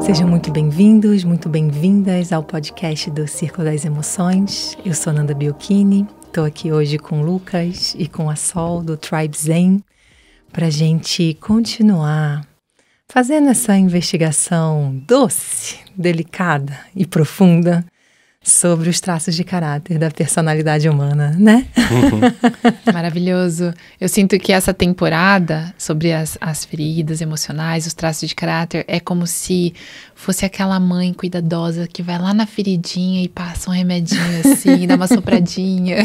Sejam muito bem-vindos, muito bem-vindas ao podcast do Círculo das Emoções. Eu sou Nanda Biocchini, estou aqui hoje com o Lucas e com a Sol do Tribe Zen para a gente continuar fazendo essa investigação doce, delicada e profunda sobre os traços de caráter da personalidade humana, né? Maravilhoso. Eu sinto que essa temporada sobre as feridas emocionais, os traços de caráter, é como se fosse aquela mãe cuidadosa que vai lá na feridinha e passa um remedinho assim, dá uma sopradinha.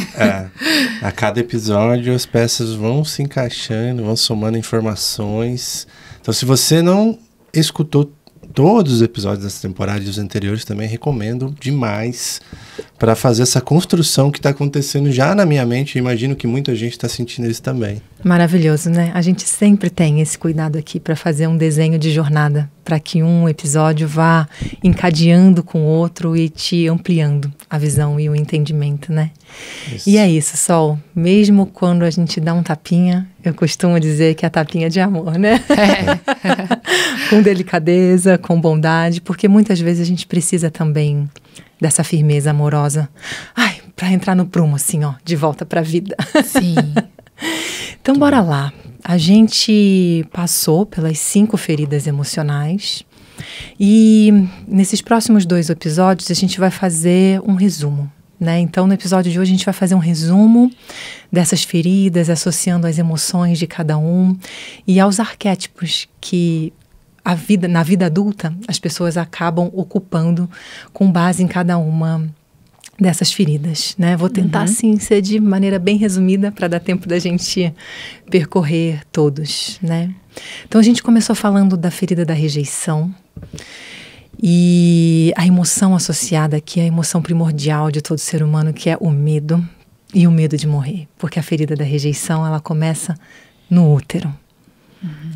A cada episódio as peças vão se encaixando, vão somando informações. Então, se você não escutou todos os episódios dessa temporada e os anteriores, também recomendo demais para fazer essa construção que está acontecendo já na minha mente. Imagino que muita gente está sentindo isso também. Maravilhoso, né? A gente sempre tem esse cuidado aqui para fazer um desenho de jornada, para que um episódio vá encadeando com o outro e te ampliando a visão e o entendimento, né? Isso. E é isso, Sol. Mesmo quando a gente dá um tapinha, eu costumo dizer que é a tapinha de amor, né? Com delicadeza, com bondade, porque muitas vezes a gente precisa também dessa firmeza amorosa. Ai, para entrar no prumo, assim, ó, de volta para a vida. Sim. Então, bora lá. A gente passou pelas 5 feridas emocionais e nesses próximos 2 episódios a gente vai fazer um resumo, né? Então, no episódio de hoje a gente vai fazer um resumo dessas feridas, associando as emoções de cada um e aos arquétipos que na vida adulta as pessoas acabam ocupando com base em cada uma dessas feridas, né? Vou tentar, assim, ser de maneira bem resumida para dar tempo da gente percorrer todos, né? Então, a gente começou falando da ferida da rejeição e a emoção associada aqui, a emoção primordial de todo ser humano, que é o medo e o medo de morrer, porque a ferida da rejeição, ela começa no útero.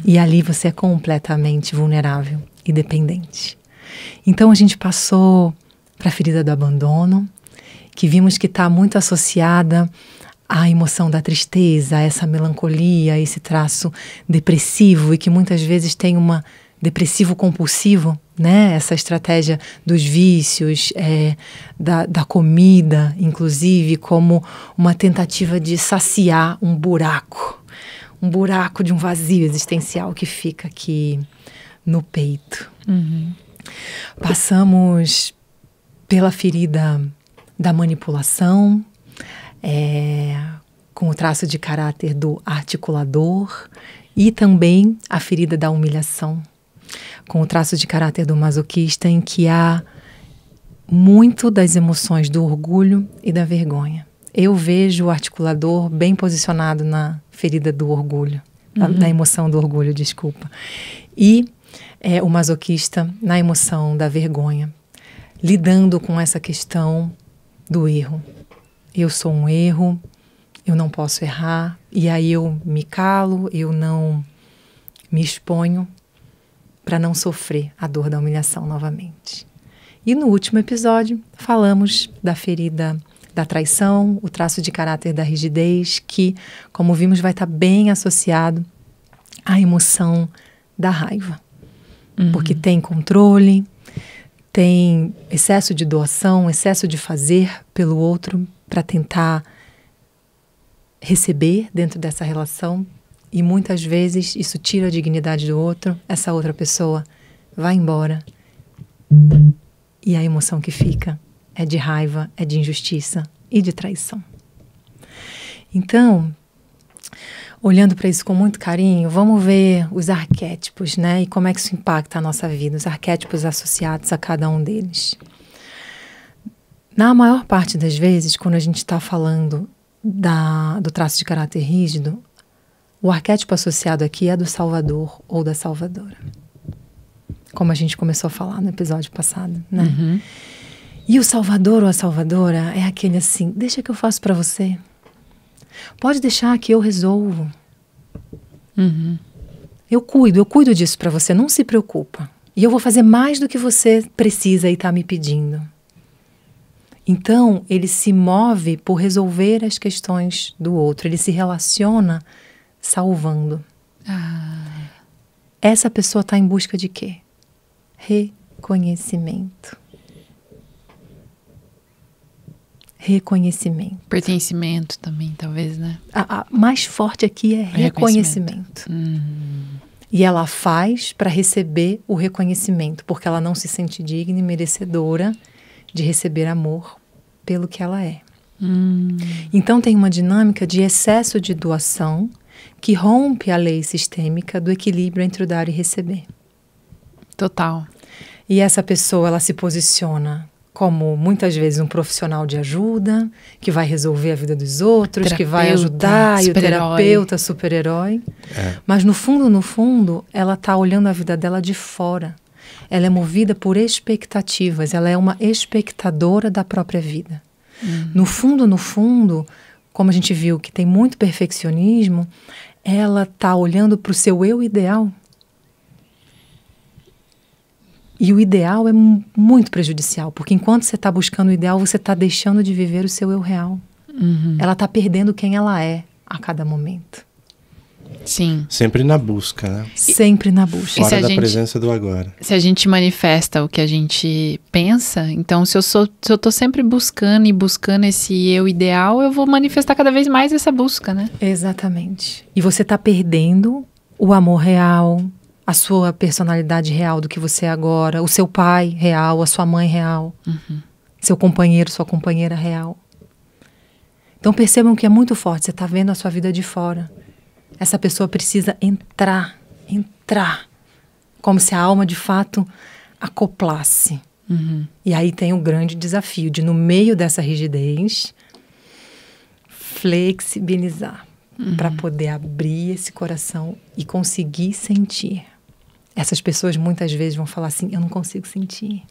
E ali você é completamente vulnerável e dependente. Então, a gente passou para a ferida do abandono, que vimos que está muito associada à emoção da tristeza, a essa melancolia, esse traço depressivo e que muitas vezes tem uma depressivo compulsivo, né? Essa estratégia dos vícios, da comida, inclusive, como uma tentativa de saciar um buraco de um vazio existencial que fica aqui no peito. Passamos pela ferida da manipulação, com o traço de caráter do articulador, e também a ferida da humilhação, com o traço de caráter do masoquista, em que há muito das emoções do orgulho e da vergonha. Eu vejo o articulador bem posicionado na ferida do orgulho, na emoção do orgulho, desculpa. E o masoquista na emoção da vergonha, lidando com essa questão do erro. Eu sou um erro, eu não posso errar, e aí eu me calo, eu não me exponho para não sofrer a dor da humilhação novamente. E no último episódio falamos da ferida da traição, o traço de caráter da rigidez, que, como vimos, vai estar bem associado à emoção da raiva. Porque tem controle, tem excesso de doação, excesso de fazer pelo outro para tentar receber dentro dessa relação, e muitas vezes isso tira a dignidade do outro, essa outra pessoa vai embora e a emoção que fica é de raiva, é de injustiça e de traição. Então, olhando para isso com muito carinho, vamos ver os arquétipos, né? E como é que isso impacta a nossa vida, os arquétipos associados a cada um deles. Na maior parte das vezes, quando a gente está falando do traço de caráter rígido, o arquétipo associado aqui é do salvador ou da salvadora. Como a gente começou a falar no episódio passado, né? E o salvador ou a salvadora é aquele assim, deixa que eu faço para você. Pode deixar que eu resolvo. Eu cuido disso para você, não se preocupa. E eu vou fazer mais do que você precisa e está me pedindo. Então, ele se move por resolver as questões do outro. Ele se relaciona salvando. Essa pessoa está em busca de quê? reconhecimento. Reconhecimento. Pertencimento também, talvez, né? A mais forte aqui é reconhecimento. E ela faz para receber o reconhecimento, porque ela não se sente digna e merecedora de receber amor pelo que ela é. Então tem uma dinâmica de excesso de doação que rompe a lei sistêmica do equilíbrio entre o dar e receber. Total. E essa pessoa, ela se posiciona como, muitas vezes, um profissional de ajuda, que vai resolver a vida dos outros, que vai ajudar, e o terapeuta, super-herói. Mas, no fundo, ela está olhando a vida dela de fora. Ela é movida por expectativas, ela é uma espectadora da própria vida. No fundo, como a gente viu que tem muito perfeccionismo, ela está olhando para o seu eu ideal. E o ideal é muito prejudicial, porque enquanto você está buscando o ideal, você está deixando de viver o seu eu real. Ela está perdendo quem ela é a cada momento. Sim. Sempre na busca, né? Sempre na busca. Fora da presença do agora. Se a gente manifesta o que a gente pensa, então se eu tô sempre buscando esse eu ideal, eu vou manifestar cada vez mais essa busca, né? Exatamente. E você está perdendo o amor real, a sua personalidade real do que você é agora, o seu pai real, a sua mãe real, seu companheiro, sua companheira real. Então percebam que é muito forte, você está vendo a sua vida de fora. Essa pessoa precisa entrar, como se a alma de fato acoplasse. E aí tem o grande desafio de, no meio dessa rigidez, flexibilizar, para poder abrir esse coração e conseguir sentir. Essas pessoas muitas vezes vão falar assim, eu não consigo sentir.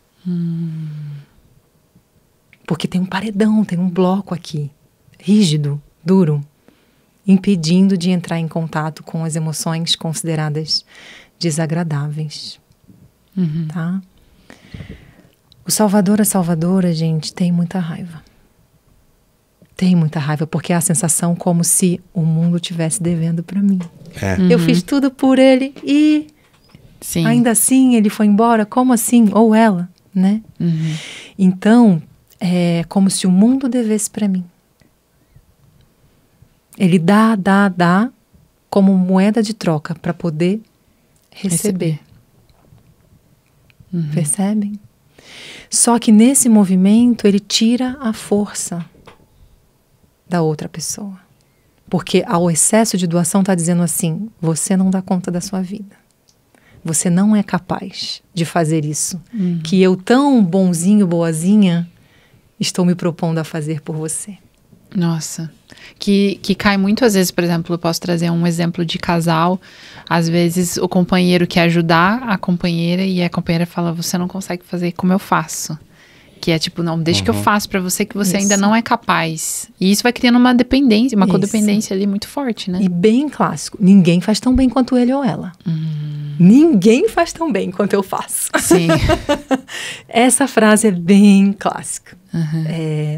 Porque tem um paredão, tem um bloco aqui, rígido, duro, impedindo de entrar em contato com as emoções consideradas desagradáveis. Tá? O salvador, a salvadora, gente, tem muita raiva. Tem muita raiva, porque é a sensação como se o mundo estivesse devendo para mim. Eu fiz tudo por ele e ainda assim ele foi embora. Como assim? Ou ela, né? Então, é como se o mundo devesse para mim. Ele dá como moeda de troca para poder receber. Percebem? Só que nesse movimento ele tira a força da outra pessoa. Porque ao excesso de doação está dizendo assim, você não dá conta da sua vida. Você não é capaz de fazer isso. Que eu tão bonzinho, boazinha, estou me propondo a fazer por você. Nossa, que cai muito às vezes, por exemplo, eu posso trazer um exemplo de casal, às vezes o companheiro quer ajudar a companheira e a companheira fala, você não consegue fazer como eu faço. Que é tipo, não, deixa que eu faço pra você que você ainda não é capaz. E isso vai criando uma dependência, uma codependência ali muito forte, né? E bem clássico, ninguém faz tão bem quanto ele ou ela. Ninguém faz tão bem quanto eu faço. Sim. Essa frase é bem clássica,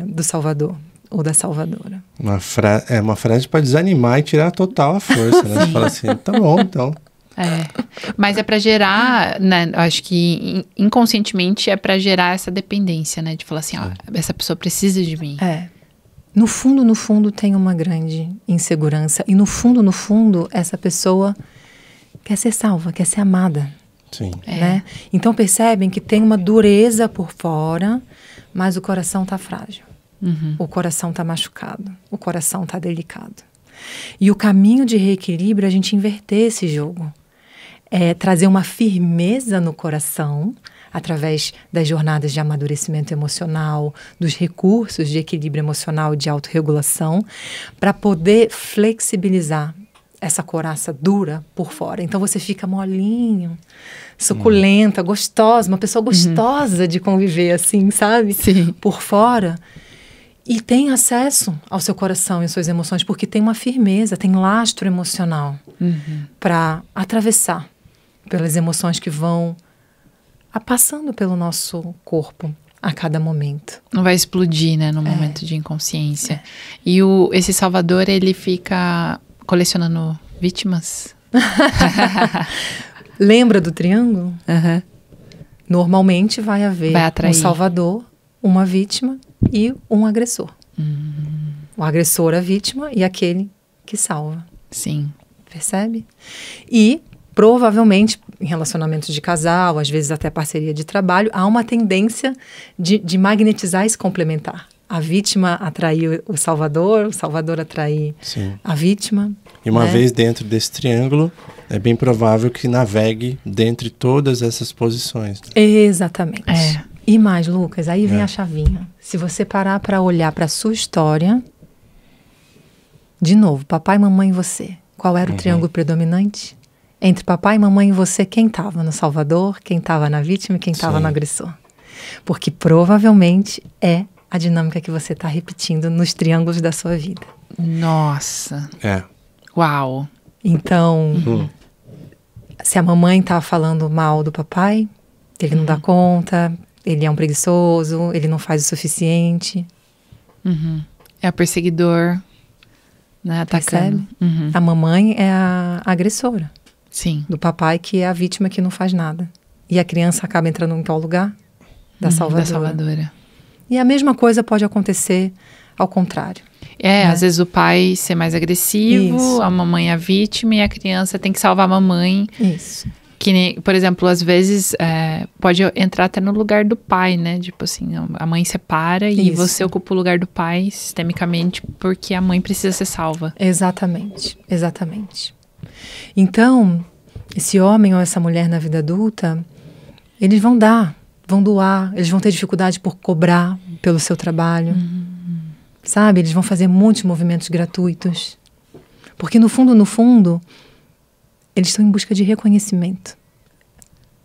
do Salvador. Ou da Salvadora. É uma frase para desanimar e tirar total a força, né? Você fala assim, tá bom, então. Mas é para gerar, né? Eu acho que inconscientemente é para gerar essa dependência, né? De falar assim, essa pessoa precisa de mim. No fundo tem uma grande insegurança. E no fundo, essa pessoa quer ser salva, quer ser amada. Sim. Né? Então percebem que tem uma dureza por fora, mas o coração tá frágil. O coração está machucado, o coração está delicado. E o caminho de reequilíbrio é a gente inverter esse jogo. É trazer uma firmeza no coração, através das jornadas de amadurecimento emocional, dos recursos de equilíbrio emocional e de autorregulação, para poder flexibilizar essa coraça dura por fora. Então você fica molinho, suculenta, gostosa, uma pessoa gostosa de conviver assim, sabe? Sim. Por fora. E tem acesso ao seu coração e às suas emoções, porque tem uma firmeza, tem lastro emocional para atravessar pelas emoções que vão passando pelo nosso corpo a cada momento. Não vai explodir, né, no momento de inconsciência. E esse Salvador, ele fica colecionando vítimas? Lembra do triângulo? Normalmente vai haver Vai atrair. um salvador, uma vítima e um agressor. O agressor, a vítima e aquele que salva. Sim. Percebe? E, provavelmente, em relacionamentos de casal, às vezes até parceria de trabalho, há uma tendência de magnetizar e se complementar. A vítima atrair o salvador atrair Sim. a vítima. E uma né? vez dentro desse triângulo, é bem provável que navegue dentre todas essas posições. Né? Exatamente. É. E mais, Lucas, aí vem É. a chavinha. Se você parar para olhar para a sua história, de novo, papai, mamãe e você. Qual era o triângulo predominante? Entre papai, mamãe e você, quem estava no salvador, quem estava na vítima e quem estava Sim. no agressor. Porque provavelmente é a dinâmica que você está repetindo nos triângulos da sua vida. Nossa. É. Uau. Então, se a mamãe está falando mal do papai, ele não dá conta, ele é um preguiçoso, ele não faz o suficiente. É o perseguidor, né? Atacando. Percebe? A mamãe é a agressora Sim. do papai, que é a vítima que não faz nada. E a criança acaba entrando em qual lugar? Da salvadora. Da salvadora. E a mesma coisa pode acontecer ao contrário. É, às vezes o pai ser mais agressivo, Isso. a mamãe é a vítima e a criança tem que salvar a mamãe. Isso. Que nem, por exemplo, às vezes pode entrar até no lugar do pai, né? Tipo assim, a mãe separa e Isso. você ocupa o lugar do pai sistemicamente porque a mãe precisa ser salva. Exatamente, exatamente. Então, esse homem ou essa mulher na vida adulta, eles vão doar, eles vão ter dificuldade por cobrar pelo seu trabalho, sabe? Eles vão fazer muitos movimentos gratuitos, porque no fundo, eles estão em busca de reconhecimento.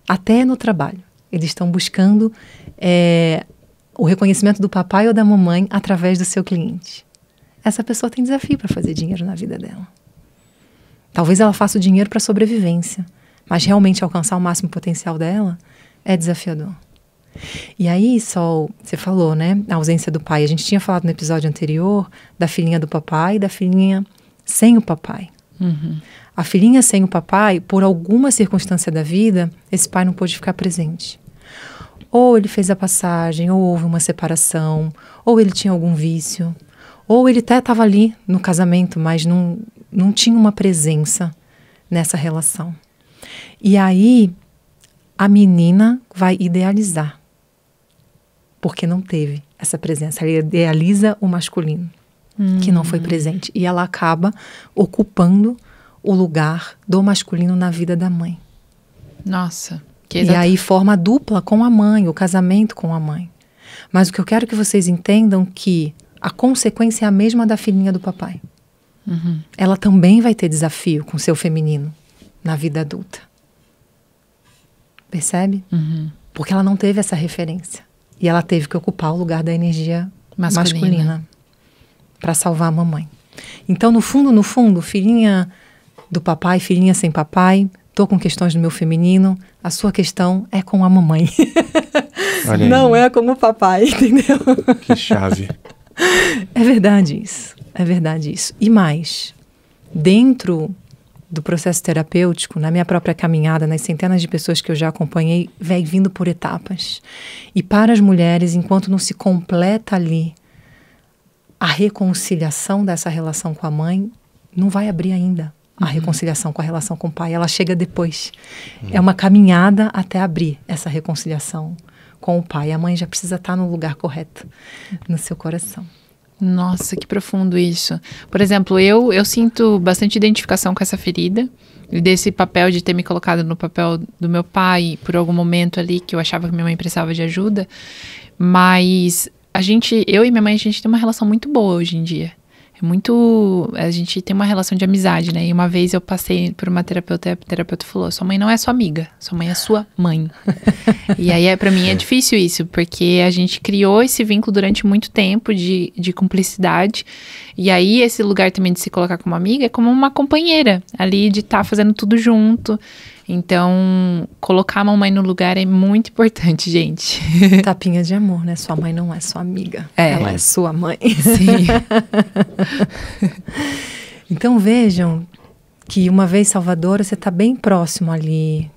Até no trabalho, eles estão buscando o reconhecimento do papai ou da mamãe através do seu cliente. Essa pessoa tem desafio para fazer dinheiro na vida dela. Talvez ela faça o dinheiro para sobrevivência, mas realmente alcançar o máximo potencial dela é desafiador. E aí, Sol, você falou, né? A ausência do pai. A gente tinha falado no episódio anterior da filhinha do papai e da filhinha sem o papai. A filhinha sem o papai, por alguma circunstância da vida, esse pai não pôde ficar presente. Ou ele fez a passagem, ou houve uma separação, ou ele tinha algum vício, ou ele até estava ali no casamento, mas não tinha uma presença nessa relação. E aí, a menina vai idealizar, porque não teve essa presença. Ela idealiza o masculino, que não foi presente. E ela acaba ocupando o lugar do masculino na vida da mãe. Nossa. Que E aí forma a dupla com a mãe, o casamento com a mãe. Mas o que eu quero que vocês entendam que a consequência é a mesma da filhinha do papai. Ela também vai ter desafio com seu feminino na vida adulta. Percebe? Porque ela não teve essa referência. E ela teve que ocupar o lugar da energia masculina para salvar a mamãe. Então, no fundo, filhinha do papai, filhinha sem papai, tô com questões do meu feminino, a sua questão é com a mamãe. Olha aí. Não é com o papai, entendeu? Que chave. É verdade isso. É verdade isso. E mais, dentro do processo terapêutico, na minha própria caminhada, nas centenas de pessoas que eu já acompanhei, vai vindo por etapas. E para as mulheres, enquanto não se completa ali a reconciliação dessa relação com a mãe, não vai abrir ainda a reconciliação com a relação com o pai. Ela chega depois. É uma caminhada até abrir essa reconciliação com o pai. A mãe já precisa estar no lugar correto, no seu coração. Nossa, que profundo isso. Por exemplo, eu sinto bastante identificação com essa ferida. E desse papel de ter me colocado no papel do meu pai por algum momento ali que eu achava que minha mãe precisava de ajuda. Mas eu e minha mãe, a gente tem uma relação muito boa hoje em dia. A gente tem uma relação de amizade, né? E uma vez eu passei por uma terapeuta e a terapeuta falou: sua mãe não é sua amiga, sua mãe é sua mãe. E aí, pra mim, é difícil isso, porque a gente criou esse vínculo durante muito tempo de cumplicidade. E aí, esse lugar também de se colocar como amiga é como uma companheira ali, de estar fazendo tudo junto. Então, colocar a mamãe no lugar é muito importante, gente. Tapinha de amor, né? Sua mãe não é sua amiga. Ela é sua mãe. Sim. Então, vejam que uma vez salvadora, você está bem próximo ali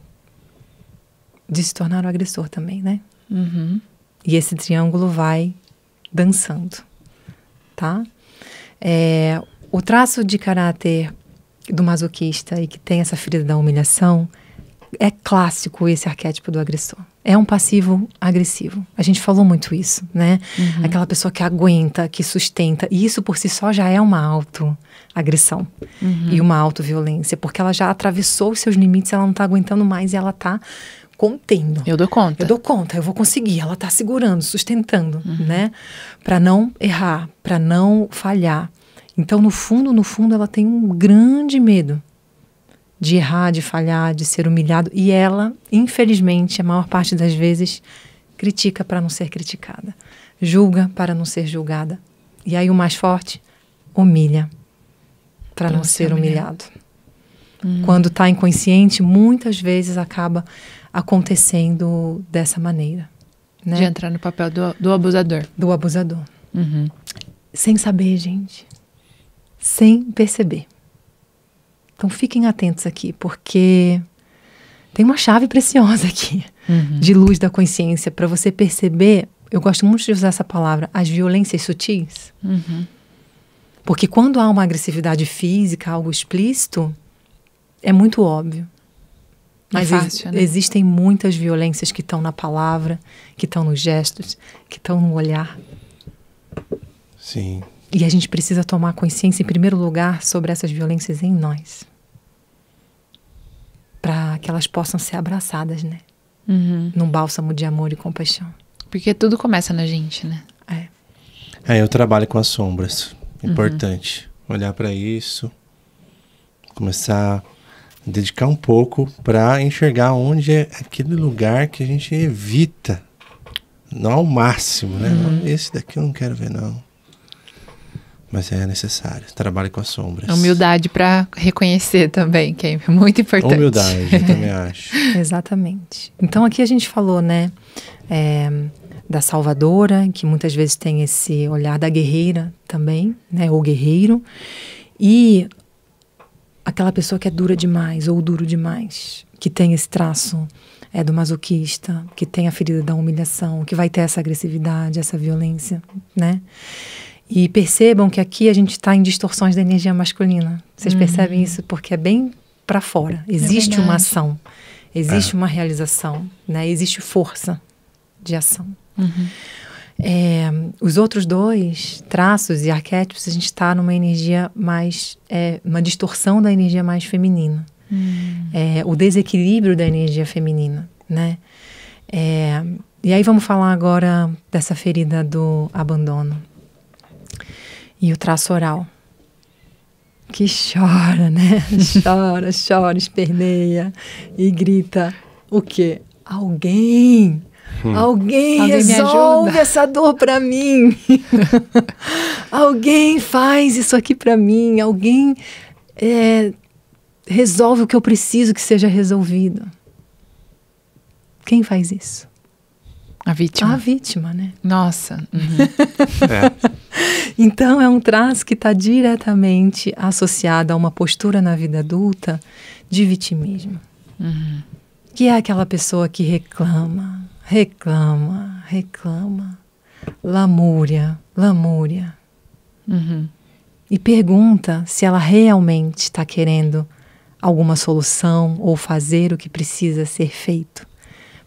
de se tornar o agressor também, né? Uhum. E esse triângulo vai dançando, tá? O traço de caráter do masoquista e que tem essa ferida da humilhação, é clássico esse arquétipo do agressor. É um passivo agressivo. A gente falou muito isso, né? Uhum. Aquela pessoa que aguenta, que sustenta. E isso por si só já é uma autoagressão e uma autoviolência, porque ela já atravessou os seus limites, ela não está aguentando mais e ela está contendo. Eu dou conta. Eu dou conta, eu vou conseguir. Ela está segurando, sustentando, né? Para não errar, para não falhar. Então, no fundo, ela tem um grande medo de errar, de falhar, de ser humilhado. E ela, infelizmente, a maior parte das vezes, critica para não ser criticada. Julga para não ser julgada. E aí o mais forte, humilha para não ser humilhado. Quando está inconsciente, muitas vezes acaba acontecendo dessa maneira. Né? De entrar no papel do abusador. Do abusador. Sem saber, gente. Sem perceber. Então fiquem atentos aqui, porque tem uma chave preciosa aqui, de luz da consciência, para você perceber, eu gosto muito de usar essa palavra, as violências sutis. Porque quando há uma agressividade física, algo explícito, é muito óbvio. Mas fácil, né? Existem muitas violências que estão na palavra, que estão nos gestos, que estão no olhar. Sim. E a gente precisa tomar consciência, em primeiro lugar, sobre essas violências em nós. Para que elas possam ser abraçadas, né? Num bálsamo de amor e compaixão. Porque tudo começa na gente, né? Eu trabalho com as sombras. Importante. Olhar para isso. Começar a dedicar um pouco para enxergar onde é aquele lugar que a gente evita. Não ao máximo, né? Esse daqui eu não quero ver, não. Mas é necessário. Trabalhe com as sombras. Humildade para reconhecer também, que é muito importante. Humildade, eu também acho. Exatamente. Então aqui a gente falou, né, da salvadora, que muitas vezes tem esse olhar da guerreira também, né, ou guerreiro, e aquela pessoa que é dura demais ou duro demais, que tem esse traço do masoquista, que tem a ferida da humilhação, que vai ter essa agressividade, essa violência, né? E percebam que aqui a gente está em distorções da energia masculina. Vocês percebem isso? Porque é bem para fora. Existe uma ação, existe uma realização, né? Existe força de ação. Os outros dois traços e arquétipos, a gente está numa energia mais... uma distorção da energia mais feminina. O desequilíbrio da energia feminina, né? E aí vamos falar agora dessa ferida do abandono. E o traço oral, que chora, né? Chora, esperneia e grita o quê? Alguém resolve essa dor para mim. Alguém faz isso aqui para mim. Alguém resolve o que eu preciso que seja resolvido. Quem faz isso? A vítima. A vítima, né? Nossa. Então, é um traço que está diretamente associado a uma postura na vida adulta de vitimismo. Que é aquela pessoa que reclama, lamúria. E pergunta se ela realmente está querendo alguma solução ou fazer o que precisa ser feito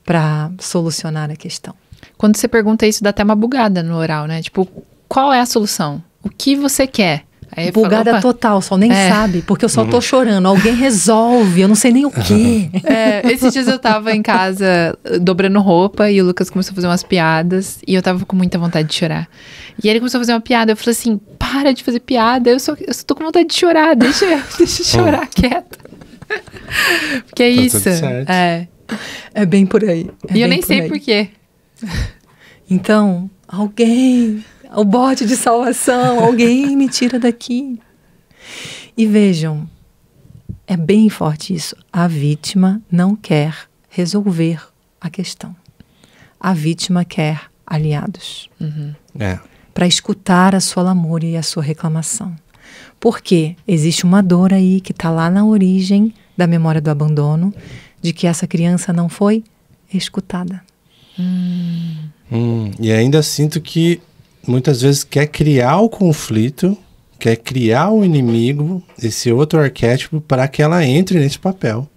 para solucionar a questão. Quando você pergunta isso, dá até uma bugada no oral, né? Tipo, qual é a solução? O que você quer? Aí bugada fala, total, só nem sabe, porque eu só tô chorando. Alguém resolve, eu não sei nem o quê. Esses dias eu tava em casa dobrando roupa e o Lucas começou a fazer umas piadas e eu tava com muita vontade de chorar. E ele começou a fazer uma piada, eu falei assim, para de fazer piada, eu só tô com vontade de chorar, deixa eu chorar quieto. Porque é isso. É bem por aí. E eu nem sei por quê. Então, alguém, o bote de salvação, alguém me tira daqui. E vejam, é bem forte isso. A vítima não quer resolver a questão. A vítima quer aliados. Para escutar a sua lamúria e a sua reclamação. Porque existe uma dor aí que está lá na origem da memória do abandono, de que essa criança não foi escutada. E ainda sinto que muitas vezes quer criar o conflito, quer criar o inimigo, esse outro arquétipo, para que ela entre nesse papel.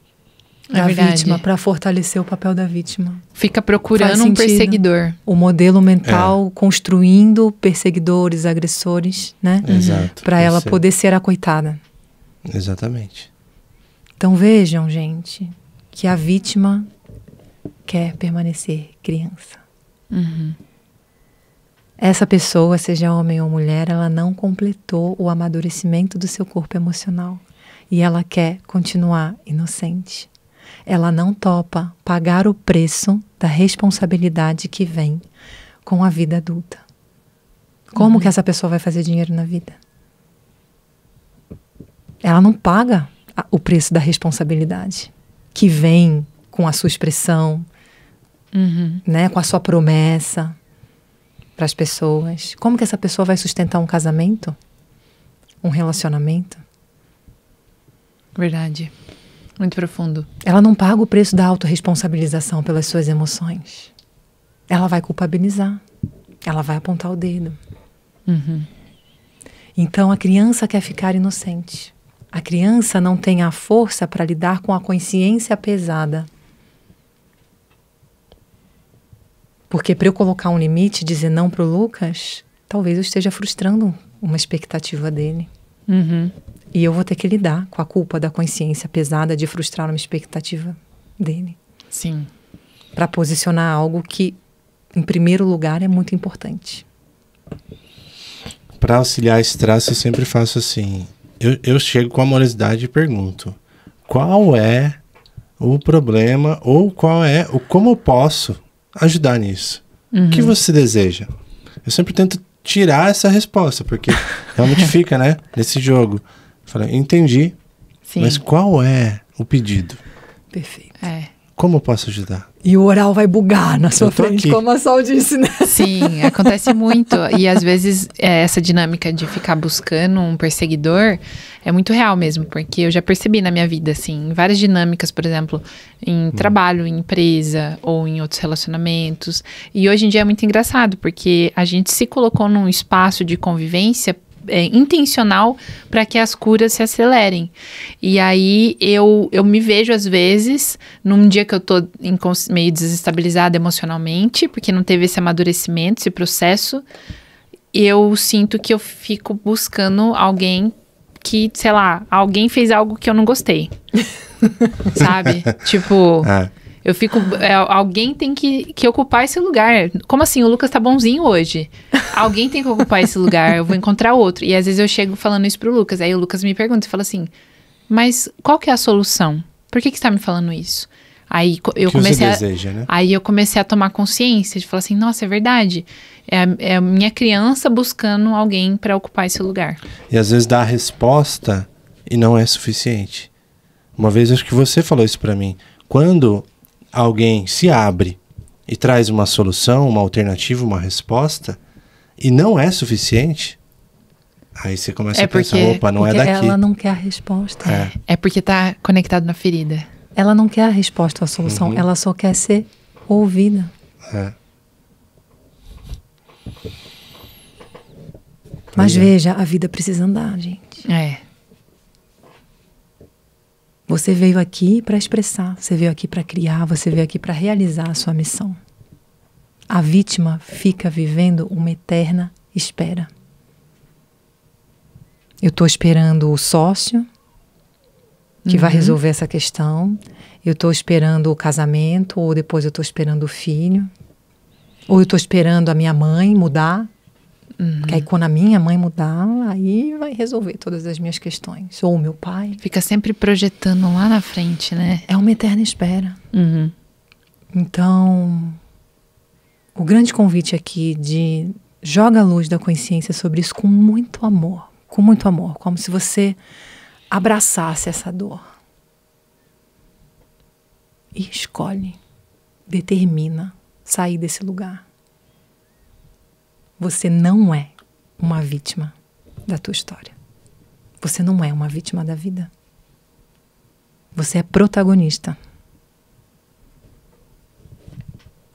É A verdade. vítima, para fortalecer o papel da vítima. Fica Faz procurando um sentido. perseguidor. O modelo mental construindo perseguidores, agressores, né? Exato. Para ela Isso é- poder ser a coitada. Exatamente. Então vejam, gente, que a vítima quer permanecer criança. Essa pessoa, seja homem ou mulher, ela não completou o amadurecimento do seu corpo emocional. E ela quer continuar inocente. Ela não topa pagar o preço da responsabilidade que vem com a vida adulta. Como que essa pessoa vai fazer dinheiro na vida? Ela não paga o preço da responsabilidade que vem com a sua expressão, né, com a sua promessa para as pessoas. Como que essa pessoa vai sustentar um casamento? Um relacionamento? Verdade. Muito profundo. Ela não paga o preço da autorresponsabilização pelas suas emoções. Ela vai culpabilizar. Ela vai apontar o dedo. Então a criança quer ficar inocente. A criança não tem a força para lidar com a consciência pesada. Porque para eu colocar um limite e dizer não para o Lucas, talvez eu esteja frustrando uma expectativa dele. E eu vou ter que lidar com a culpa da consciência pesada de frustrar uma expectativa dele. Sim. Para posicionar algo que, em primeiro lugar, é muito importante. Para auxiliar esse traço, eu sempre faço assim. Eu chego com amorosidade e pergunto: qual é o problema ou como eu posso ajudar nisso? O que você deseja? Eu sempre tento tirar essa resposta, porque realmente fica, né, nesse jogo. Eu falei, entendi, Sim. mas qual é o pedido? Perfeito. É. Como eu posso ajudar? E o oral vai bugar na sua Eu tô frente, aqui. como a Sol disse, né? Sim, acontece muito. E às vezes essa dinâmica de ficar buscando um perseguidor é muito real mesmo, porque eu já percebi na minha vida, assim, em várias dinâmicas, por exemplo, em trabalho, em empresa ou em outros relacionamentos. E hoje em dia é muito engraçado, porque a gente se colocou num espaço de convivência intencional para que as curas se acelerem. E aí eu me vejo às vezes num dia que eu tô meio desestabilizada emocionalmente, porque não teve esse amadurecimento, esse processo, eu sinto que eu fico buscando alguém que, sei lá, alguém fez algo que eu não gostei. Sabe? Tipo, eu fico... alguém tem que ocupar esse lugar. Como assim? O Lucas tá bonzinho hoje. Alguém tem que ocupar esse lugar. Eu vou encontrar outro. E às vezes eu chego falando isso pro Lucas. Aí o Lucas me pergunta e fala assim, mas qual que é a solução? Por que você tá me falando isso? Aí eu comecei deseja, né? Aí eu comecei a tomar consciência de falar assim, nossa, é verdade. É a minha criança buscando alguém para ocupar esse lugar. E às vezes dá a resposta e não é suficiente. Uma vez acho que você falou isso pra mim. Quando alguém se abre e traz uma solução, uma alternativa, uma resposta, e não é suficiente, aí você começa a pensar, opa, não é porque daqui. ela não quer a resposta. É porque tá conectado na ferida. Ela não quer a resposta ou a solução, ela só quer ser ouvida. Mas veja, a vida precisa andar, gente. Você veio aqui para expressar, você veio aqui para criar, você veio aqui para realizar a sua missão. A vítima fica vivendo uma eterna espera. Eu estou esperando o sócio que vai resolver essa questão. Eu estou esperando o casamento, ou depois eu estou esperando o filho. Ou eu estou esperando a minha mãe mudar. Porque aí quando a minha mãe mudar, aí vai resolver todas as minhas questões. Ou o meu pai. Fica sempre projetando lá na frente, né? É uma eterna espera. Então, o grande convite aqui de joga a luz da consciência sobre isso com muito amor. Com muito amor. Como se você abraçasse essa dor. E escolhe, determina sair desse lugar. Você não é uma vítima da tua história. Você não é uma vítima da vida. Você é protagonista.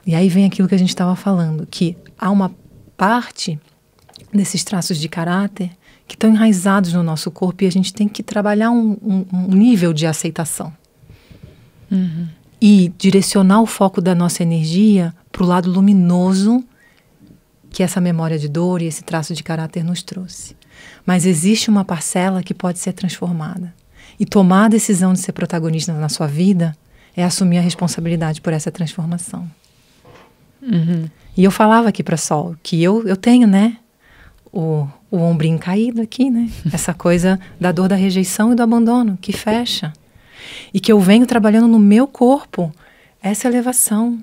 E aí vem aquilo que a gente estava falando, que há uma parte desses traços de caráter que estão enraizados no nosso corpo e a gente tem que trabalhar um nível de aceitação. E direcionar o foco da nossa energia para o lado luminoso que essa memória de dor e esse traço de caráter nos trouxe. Mas existe uma parcela que pode ser transformada. E tomar a decisão de ser protagonista na sua vida é assumir a responsabilidade por essa transformação. E eu falava aqui para Sol que eu tenho, né, o ombrinho caído aqui, né? Essa coisa da dor da rejeição e do abandono que fecha. E que eu venho trabalhando no meu corpo essa elevação,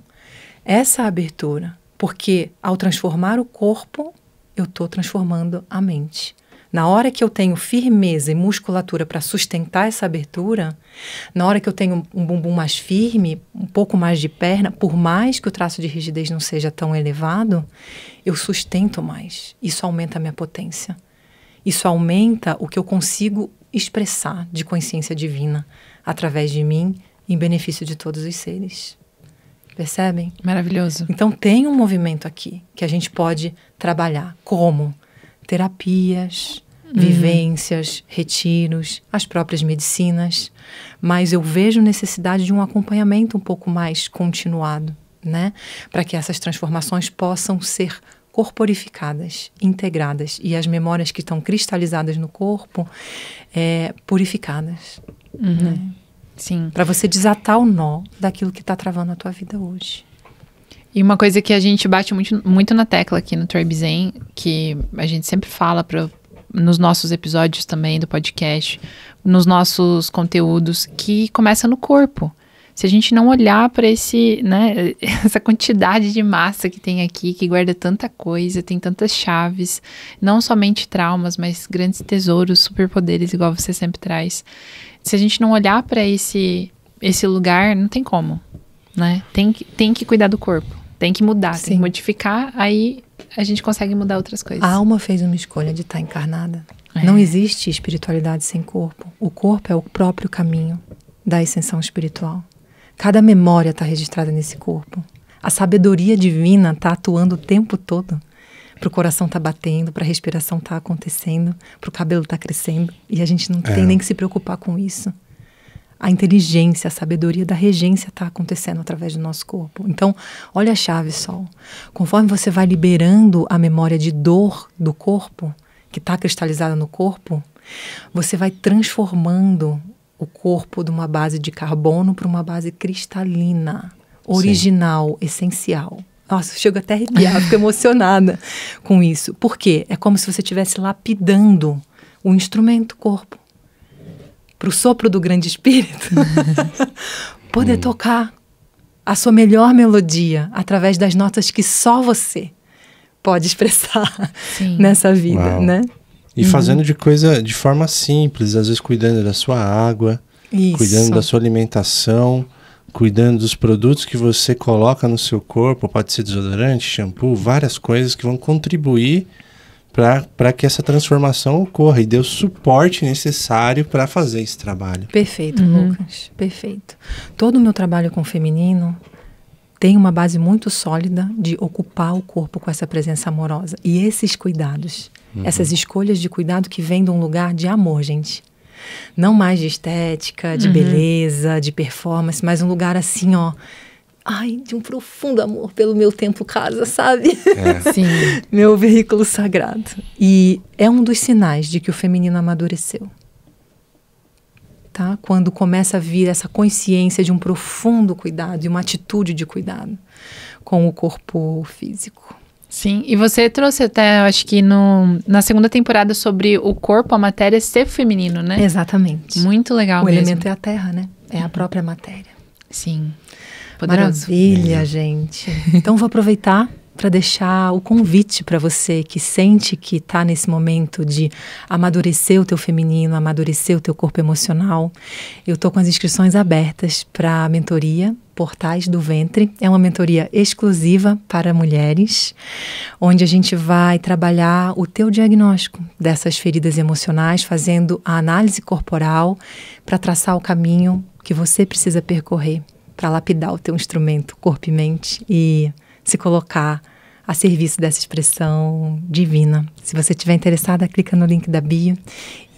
essa abertura. Porque ao transformar o corpo, eu estou transformando a mente. Na hora que eu tenho firmeza e musculatura para sustentar essa abertura, na hora que eu tenho um bumbum mais firme, um pouco mais de perna, por mais que o traço de rigidez não seja tão elevado, eu sustento mais. Isso aumenta a minha potência. Isso aumenta o que eu consigo expressar de consciência divina através de mim, em benefício de todos os seres. Percebem? Maravilhoso. Então tem um movimento aqui que a gente pode trabalhar como terapias, vivências, retiros, as próprias medicinas, mas eu vejo necessidade de um acompanhamento um pouco mais continuado, né? Para que essas transformações possam ser corporificadas, integradas e as memórias que estão cristalizadas no corpo purificadas, né? Sim. Para você desatar o nó daquilo que está travando a tua vida hoje. E uma coisa que a gente bate muito na tecla aqui no Tribe Zen, que a gente sempre fala nos nossos episódios também do podcast, nos nossos conteúdos, que começa no corpo. Se a gente não olhar para essa quantidade de massa que tem aqui, que guarda tanta coisa, tem tantas chaves, não somente traumas, mas grandes tesouros, superpoderes, igual você sempre traz. Se a gente não olhar para esse lugar, não tem como, né? Tem que cuidar do corpo, tem que mudar, Sim. tem que modificar, aí a gente consegue mudar outras coisas. A alma fez uma escolha de estar encarnada. Não existe espiritualidade sem corpo. O corpo é o próprio caminho da ascensão espiritual. Cada memória está registrada nesse corpo. A sabedoria divina está atuando o tempo todo. Para o coração estar batendo, para a respiração estar acontecendo, para o cabelo estar crescendo. E a gente não tem nem que se preocupar com isso. A inteligência, a sabedoria da regência está acontecendo através do nosso corpo. Então, olha a chave, Sol. Conforme você vai liberando a memória de dor do corpo, que está cristalizada no corpo, você vai transformando o corpo de uma base de carbono para uma base cristalina, original, essencial. Nossa, eu chego até a arrepiar, fico emocionada com isso. Por quê? É como se você estivesse lapidando o instrumento corpo. Para o sopro do grande espírito, poder tocar a sua melhor melodia através das notas que só você pode expressar nessa vida, né? E fazendo de forma simples, às vezes cuidando da sua água, cuidando da sua alimentação, cuidando dos produtos que você coloca no seu corpo, pode ser desodorante, shampoo, várias coisas que vão contribuir para que essa transformação ocorra e dê o suporte necessário para fazer esse trabalho. Perfeito, Lucas, perfeito. Todo o meu trabalho com o feminino tem uma base muito sólida de ocupar o corpo com essa presença amorosa. E esses cuidados, essas escolhas de cuidado que vêm de um lugar de amor, gente. Não mais de estética, de beleza, de performance, mas um lugar assim, ó, de um profundo amor pelo meu templo casa, sabe? Sim. Meu veículo sagrado. E é um dos sinais de que o feminino amadureceu. Tá? Quando começa a vir essa consciência de um profundo cuidado e uma atitude de cuidado com o corpo físico. Sim, e você trouxe até, acho que na segunda temporada, sobre o corpo, a matéria ser feminino, né? Exatamente. Muito legal mesmo. O elemento é mesmo. a terra, né? É a própria matéria. Sim. Poderoso. Maravilha, gente. Então vou aproveitar para deixar o convite para você que sente que está nesse momento de amadurecer o teu feminino, amadurecer o teu corpo emocional. Eu estou com as inscrições abertas para a mentoria Portais do Ventre. É uma mentoria exclusiva para mulheres, onde a gente vai trabalhar o teu diagnóstico dessas feridas emocionais, fazendo a análise corporal para traçar o caminho que você precisa percorrer para lapidar o teu instrumento, corpo e mente, e se colocar a serviço dessa expressão divina. Se você estiver interessada, clica no link da bio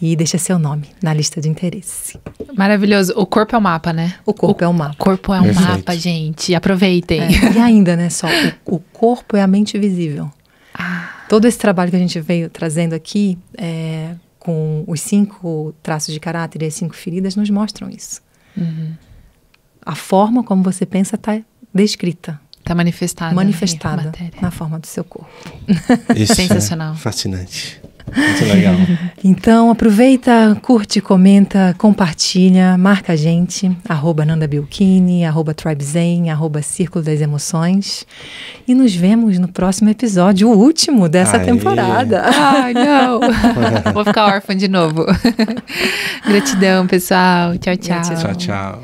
e deixa seu nome na lista de interesse. Maravilhoso. O corpo é o mapa, né? O corpo é o mapa. O corpo é um Perfeito. mapa, gente. Aproveitem. E ainda, né, só, o corpo é a mente visível. Todo esse trabalho que a gente veio trazendo aqui, com os 5 traços de caráter e as 5 feridas, nos mostram isso. A forma como você pensa está descrita. Tá manifestada Na forma do seu corpo. Isso Sensacional. É fascinante. Muito legal. Então, aproveita, curte, comenta, compartilha, marca a gente, @NandaBielchini, @TribeZen, @Círculo das Emoções. E nos vemos no próximo episódio, o último dessa temporada. Ai, não! Vou ficar órfã de novo. Gratidão, pessoal. Tchau, tchau. Tchau, tchau.